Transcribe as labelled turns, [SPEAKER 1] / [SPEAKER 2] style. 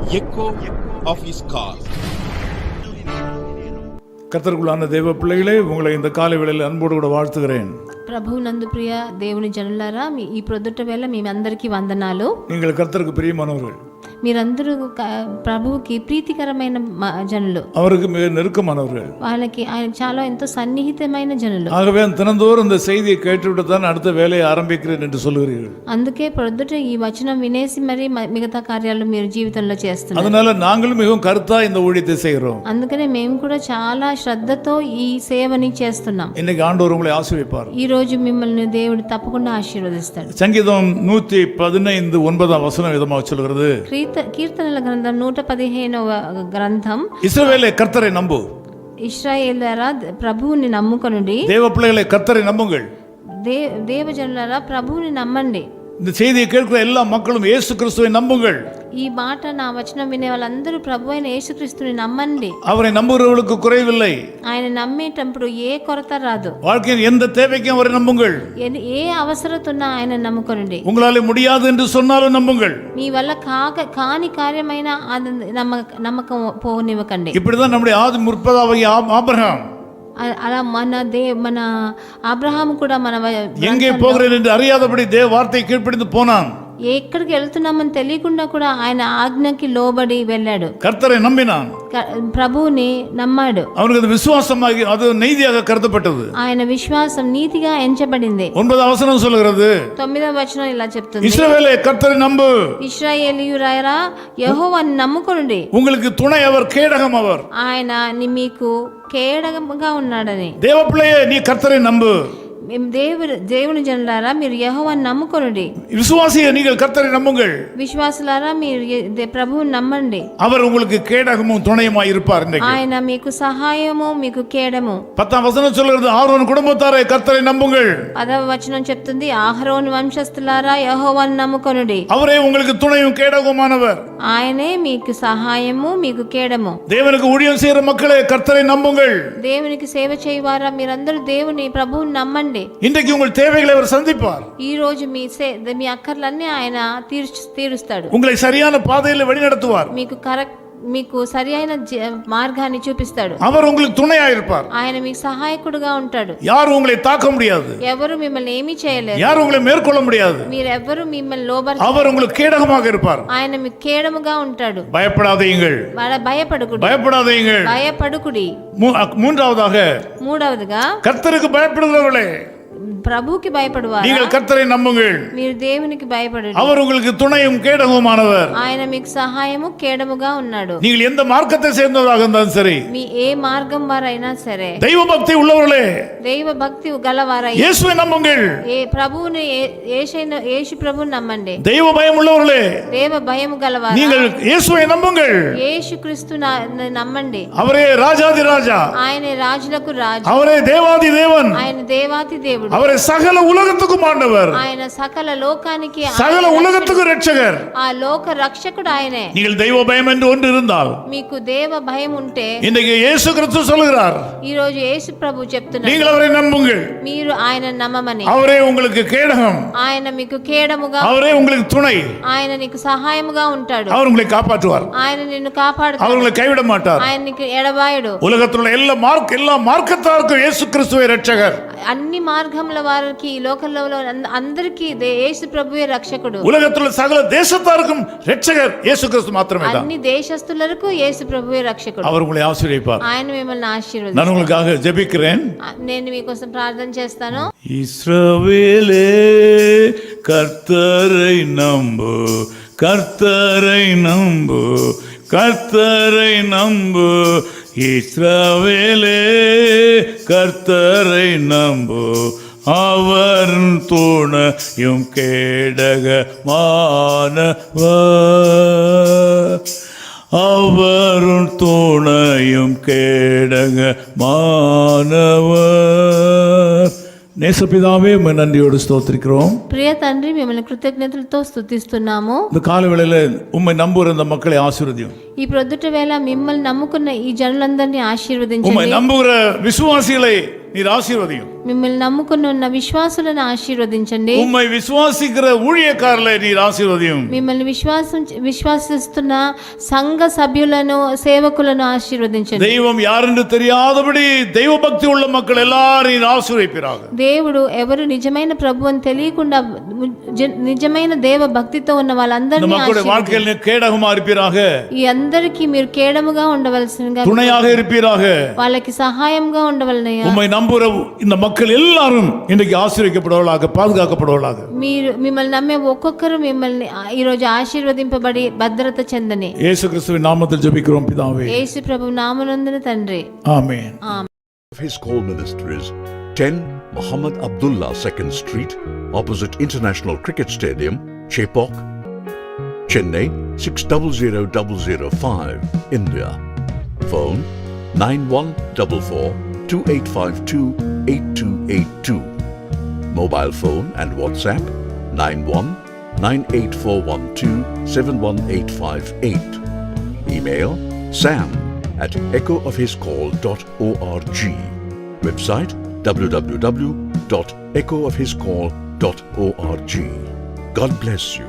[SPEAKER 1] echo of his call.
[SPEAKER 2] கர்த்தருக்குள்ளான தேவ பிள்ளைகளே, உங்களை இந்த காலை வேளையில் అన్బోడు కూడా வாழ்த்துகிறேன்.
[SPEAKER 3] ప్రభు నందు ప్రియ దేవుని జనులారా, ఈ ప్రొద్దుట వేళ మీ అందరికీ వందనాలు.
[SPEAKER 2] நீங்கள் கர்த்தருக்கு பிரியமானவர்கள்.
[SPEAKER 3] మీరందరూ ప్రభువుకి ప్రీతికరమైన జనులు,
[SPEAKER 2] அவருக்கு மிக நெருக்கமானவர்கள்,
[SPEAKER 3] వాళ్ళకి ఆయన చాలా ఎంతో సన్నిహితమైన జనులు.
[SPEAKER 2] ஆகவே தினந்தோறும் இந்த செய்தியை கேட்டுவிட்டு தான் அடுத்த வேலையை ஆரம்பிக்கிறேன் என்று சொல்லுகிறீர்கள்.
[SPEAKER 3] అందుకే ప్రొద్దుట ఈ వచనం వినేసి మరి మిగతా కార్యాలు మీరు జీవితంలో చేస్తున్నారు.
[SPEAKER 2] அதனால நாங்களும் மிகவும் கருத்தா இந்த ஊழியத்தை செய்கிறோம்.
[SPEAKER 3] అందుకనే మేము కూడా చాలా శ్రద్ధతో ఈ సేవని చేస్తున్నాం.
[SPEAKER 2] இன்னைக்கு ஆண்டவர் உங்களை ஆசீர்வதிப்பார்.
[SPEAKER 3] ఈ రోజు మిమ్మల్ని దేవుడు తప్పకుండా ఆశీర్వదిస్తాడు.
[SPEAKER 2] சங்கீதம் 115:9 விதமாக சொல்கிறது,
[SPEAKER 3] కీర్తనల గ్రంథం 115వ గ్రంథం,
[SPEAKER 2] இஸ்ரவேலே கர்த்தரை நம்பு,
[SPEAKER 3] ఇశ్రాయేలులారా ప్రభువుని నమ్ముకొనుడి.
[SPEAKER 2] தேவ பிள்ளைகளை கர்த்தரை நம்புங்கள்.
[SPEAKER 3] దేవజనులారా ప్రభువుని నమ్మండి.
[SPEAKER 2] இந்த செய்தியை கேட்கிற எல்லா மக்களும் இயேசு கிறிஸ்துவை நம்புங்கள்.
[SPEAKER 3] ఈ మాట నా వచనం వినే వాళ్ళందరూ ప్రభు అయిన యేసుక్రీస్తుని నమ్మండి.
[SPEAKER 2] அவரை நம்புகிறவர்களுக்கு குறைவில்லை.
[SPEAKER 3] ఆయన నమ్మేటప్పుడు ఏ కొరత రాదు.
[SPEAKER 2] வாழ்க்கையின் எந்த தேவைக்கும் அவரை நம்புங்கள்.
[SPEAKER 3] ఏ అవసరత ఉన్నా ఆయన నమ్ముకొనండి.
[SPEAKER 2] உங்களால முடியாது என்று சொன்னாலும் நம்புங்கள்.
[SPEAKER 3] మీ వల్ల కాని కార్యమైన నమ్మకం పోనివ్వకండి.
[SPEAKER 2] இப்படிதான் நம்முடைய ஆதி முற்பதாகிய ஆபிரகாம்,
[SPEAKER 3] అలా మన అబ్రహాము కూడా
[SPEAKER 2] எங்கே போகிறேன் என்று அறியாதபடி தேவ வார்த்தை கீழ்ப்படிந்து போனான்.
[SPEAKER 3] ఎక్కడికి వెళ్తున్నామని తెలియకుండా కూడా ఆయన ఆజ్ఞకి లోబడి వెళ్ళాడు.
[SPEAKER 2] கர்த்தரை நம்பினான்,
[SPEAKER 3] ప్రభువుని నమ్మాడు.
[SPEAKER 2] அவனுக்கு அது விசுவாசமாகி அது நீதியாக கருதப்பட்டது.
[SPEAKER 3] ఆయన విశ్వాసం నీతిగా ఎంచబడింది.
[SPEAKER 2] 9వ వచనం சொல்கிறது,
[SPEAKER 3] 9వ వచనం ఇలా చెప్తుంది,
[SPEAKER 2] இஸ்ரவேலே கர்த்தரை நம்பு,
[SPEAKER 3] ఇశ్రాయేలీయులారా యెహోవాను నమ్ముకొనుడి.
[SPEAKER 2] உங்களுக்கு துணை அவர், கேடகம் அவர்.
[SPEAKER 3] ఆయన మీకు కేడగముగా ఉన్నాడని.
[SPEAKER 2] தேவ பிள்ளையே, நீ கர்த்தரை நம்பு.
[SPEAKER 3] దేవుని జనులారా మీరు యెహోవాను నమ్ముకొనుడి.
[SPEAKER 2] விசுவாசியே, நீங்கள் கர்த்தரை நம்புங்கள்.
[SPEAKER 3] విశ్వాసులారా మీరు ప్రభువుని నమ్మండి.
[SPEAKER 2] அவர் உங்களுக்கு கேடகமும் துணையுமாய் இருப்பார்.
[SPEAKER 3] ఆయన మీకు సహాయము, మీకు కేడము.
[SPEAKER 2] 10వ వచనం சொல்கிறது, ஆரோன் குடும்பத்தாரே கர்த்தரை நம்புங்கள்.
[SPEAKER 3] 10వ వచనం చెప్తుంది, అహరోను వంశస్థులారా యెహోవాను నమ్ముకొనుడి.
[SPEAKER 2] அவரே உங்களுக்கு துணையும் கேடகமானவர்.
[SPEAKER 3] ఆయనే మీకు సహాయము, మీకు కేడము.
[SPEAKER 2] தேவனுக்கு ஊழியம் செய்கிற மக்களே கர்த்தரை நம்புங்கள்.
[SPEAKER 3] దేవునికి సేవ చేయవారా మీరందరూ దేవుని ప్రభువుని నమ్మండి.
[SPEAKER 2] இன்றைக்கு உங்கள் தேவைகளை அவர் சந்திப்பார்.
[SPEAKER 3] ఈ రోజు మీ అక్కర్లన్నీ ఆయన తీరుస్తాడు.
[SPEAKER 2] உங்களை சரியான பாதையில் வழிநடத்துவார்.
[SPEAKER 3] మీకు సరి అయిన మార్గాన్ని చూపిస్తాడు.
[SPEAKER 2] அவர் உங்களுக்கு துணையா இருப்பார்.
[SPEAKER 3] ఆయన మీకు సహాయకుడుగా ఉంటాడు.
[SPEAKER 2] யாரும் உங்களை தாக்க முடியாது.
[SPEAKER 3] ఎవరు మిమ్మల్ని ఏమీ చేయలేరు.
[SPEAKER 2] யாரும் உங்களை மேற்கொள்ள முடியாது.
[SPEAKER 3] మీరెవ్వరు మిమ్మల్ని లోబడరు.
[SPEAKER 2] அவர் உங்களுக்கு கேடகமாக இருப்பார்.
[SPEAKER 3] ఆయన మీకు కేడముగా ఉంటాడు.
[SPEAKER 2] பயப்படாதீங்கள்,
[SPEAKER 3] భయపడుకుడి.
[SPEAKER 2] மூன்றாவதுగా கர்த்தருக்கு பயப்படுகிறவர்களே,
[SPEAKER 3] ప్రభువుకి భయపడువారా
[SPEAKER 2] நீங்கள் கர்த்தரை நம்புங்கள்.
[SPEAKER 3] మీరు దేవునికి భయపడండి.
[SPEAKER 2] அவர் உங்களுக்கு துணையும் கேடகமானவர்.
[SPEAKER 3] ఆయన మీకు సహాయము, కేడముగా ఉన్నాడు.
[SPEAKER 2] நீங்கள் எந்த மார்க்கத்தை சேர்ந்தவராக இருந்தாலும் சரி,
[SPEAKER 3] మీ ఏ మార్గం వారైనా సరే,
[SPEAKER 2] தெய்வ பக்தி உள்ளவர்களே,
[SPEAKER 3] దైవ భక్తి గలవారై
[SPEAKER 2] இயேசுவை நம்புங்கள்.
[SPEAKER 3] ప్రభువుని యేసు ప్రభువుని నమ్మండి.
[SPEAKER 2] தெய்வ பயம் உள்ளவர்களே,
[SPEAKER 3] దేవ భయము గలవారు,
[SPEAKER 2] நீங்கள் இயேசுவை நம்புங்கள்.
[SPEAKER 3] యేసుక్రీస్తు నమ్మండి.
[SPEAKER 2] அவரே ராஜாதி ராஜா,
[SPEAKER 3] ఆయనే రాజులకు రాజు,
[SPEAKER 2] அவரே தேவாதி தேவன்,
[SPEAKER 3] ఆయన దేవాతి దేవుడు,
[SPEAKER 2] அவரே சகல உலகத்துக்கும் ஆண்டவர்,
[SPEAKER 3] ఆయన సకల లోకానికి,
[SPEAKER 2] சகல உலகத்துக்கு ரட்சகர்,
[SPEAKER 3] ఆ లోక రక్షకుడు ఆయనే.
[SPEAKER 2] நீங்கள் தெய்வ பயம் என்று ஒன்று இருந்தால்,
[SPEAKER 3] మీకు దేవ భయం ఉంటే,
[SPEAKER 2] இன்றைக்கு இயேசு கிறிஸ்து சொல்கிறார்,
[SPEAKER 3] ఈ రోజు యేసు ప్రభు చెప్తున్నారు,
[SPEAKER 2] நீங்கள் அவரை நம்புங்கள்.
[SPEAKER 3] మీరు ఆయన నమ్మమని.
[SPEAKER 2] அவரே உங்களுக்கு கேடகம்,
[SPEAKER 3] ఆయన మీకు కేడముగా,
[SPEAKER 2] அவரே உங்களுக்கு துணை,
[SPEAKER 3] ఆయన నీకు సహాయముగా ఉంటాడు.
[SPEAKER 2] அவர் உங்களை காப்பாற்றுவார்.
[SPEAKER 3] ఆయన నిన్ను కాపాడుతాడు.
[SPEAKER 2] அவர் உங்களை கைவிட மாட்டார்.
[SPEAKER 3] ఆయన నీకు ఎడబాయడు.
[SPEAKER 2] உலகத்தில் உள்ள எல்லா மார்க்கத்தாருக்கும் இயேசு கிறிஸ்துவே ரட்சகர்.
[SPEAKER 3] అన్ని మార్గముల వారికి, ఈ లోకంలో అందరికీ యేసు ప్రభువే రక్షకుడు.
[SPEAKER 2] உலகத்தில் உள்ள சகல தேசத்தாருக்கும் ரட்சகர் இயேசு கிறிஸ்து மாத்திரமே தான்.
[SPEAKER 3] అన్ని దేశస్తులకు యేసు ప్రభువే రక్షకుడు.
[SPEAKER 2] அவர் உங்களை ஆசீர்வதிப்பார்.
[SPEAKER 3] ఆయన మిమ్మల్ని ఆశీర్వదిస్తాడు.
[SPEAKER 2] நான் உங்களுக்காக ஜெபிக்கிறேன்.
[SPEAKER 3] నేను మీకోసం ప్రార్థన చేస్తాను.
[SPEAKER 2] இஸ்ரவேலே கர்த்தரை நம்பு, கர்த்தரை நம்பு, கர்த்தரை நம்பு. இஸ்ரவேலே கர்த்தரை நம்பு, அவர் துணையும் கேடகமானவர், அவர் துணையும் கேடகமானவர். நேசபிதாவே, நன்றியோடு ஸ்தோத்திரிக்கிறோம்.
[SPEAKER 3] ప్రియ తండ్రి, మిమ్మల్ని కృతజ్ఞతలతో స్తుతిస్తున్నాము.
[SPEAKER 2] இந்த கால வேளையில உம்மை நம்புகிற இந்த மக்களை ஆசீர்வதியும்.
[SPEAKER 3] ఈ ప్రొద్దుట వేళ మిమ్మల్ని నమ్ముకున్న ఈ జనులందరినీ ఆశీర్వదించండి.
[SPEAKER 2] உம்மை நம்புகிற விசுவாசிகளை நீர் ஆசீர்வதியும்.
[SPEAKER 3] మిమ్మల్ని నమ్ముకుని ఉన్న విశ్వాసులను ఆశీర్వదించండి.
[SPEAKER 2] உம்மை விசுவாசிக்கிற ஊழியக்காரர்களை நீர் ஆசீர்வதியும்.
[SPEAKER 3] మిమ్మల్ని విశ్వాసిస్తున్న సంఘ సభ్యులను సేవకులను ఆశీర్వదించండి.
[SPEAKER 2] தெய்வம் யாரென்று தெரியாதபடி தெய்வ பக்தி உள்ள மக்கள் எல்லாரும் நீர் ஆசீர்வதிப்பீராக.
[SPEAKER 3] దేవుడు ఎవరు నిజమైన ప్రభు అని తెలియకుండా నిజమైన దేవ భక్తితో ఉన్న వాళ్ళందరినీ
[SPEAKER 2] மக்களுடைய வாழ்க்கையில் கேடகமா இருப்பீராக.
[SPEAKER 3] ఈ అందరికీ మీరు కేడముగా ఉండవలసినగా,
[SPEAKER 2] துணையாக இருப்பீராக,
[SPEAKER 3] వాళ్ళకి సహాయంగా ఉండవలనయ్యా.
[SPEAKER 2] உம்மை நம்புற இந்த மக்கள் எல்லாரும் இன்றைக்கு ஆசீர்வதிக்கப்படுவதாக, பாதுகாக்கப்படுவதாக.
[SPEAKER 3] మీరు మిమ్మల్ని నమ్మే ఒక్కొక్కరు మిమ్మల్ని ఈ రోజు ఆశీర్వదింపబడి భద్రత చెందని
[SPEAKER 2] இயேசு கிறிஸ்துவின் நாமத்தில் ஜெபிக்கிறோம் பிதாவே.
[SPEAKER 3] యేసు ప్రభు నామనందున తండ్రి,
[SPEAKER 2] ஆமென்.
[SPEAKER 4] His call ministries 10 Muhammad Abdullah 2nd Street, opposite International Cricket Stadium, Chepauk, Chennai 600005, India. Phone 914428528282. Mobile phone and WhatsApp 919841271858. Email sam@echoofhiscall.org. Website www.echoofhiscall.org. God bless you.